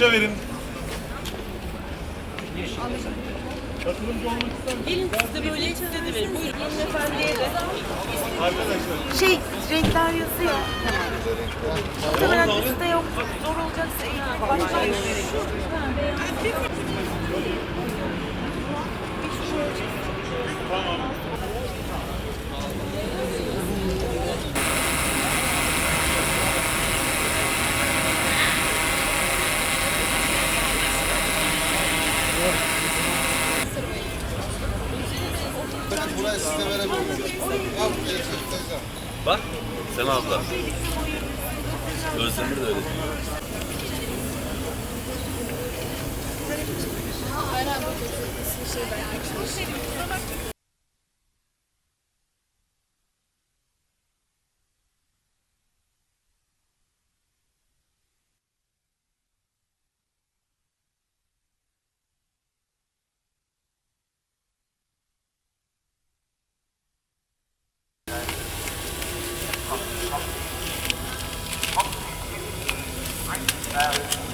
Verin. Katılımcı olmak ister misiniz? Gelin siz de böyle size de verin. Buyurun hanımefendiye de. Arkadaşlar. Renkler yazıyor. Muhtemelen bizde yok. Zor olacaksa iyi. Başka Burayı size verebilirim. Bak Sema abla. Özdemir de öyle. Evet.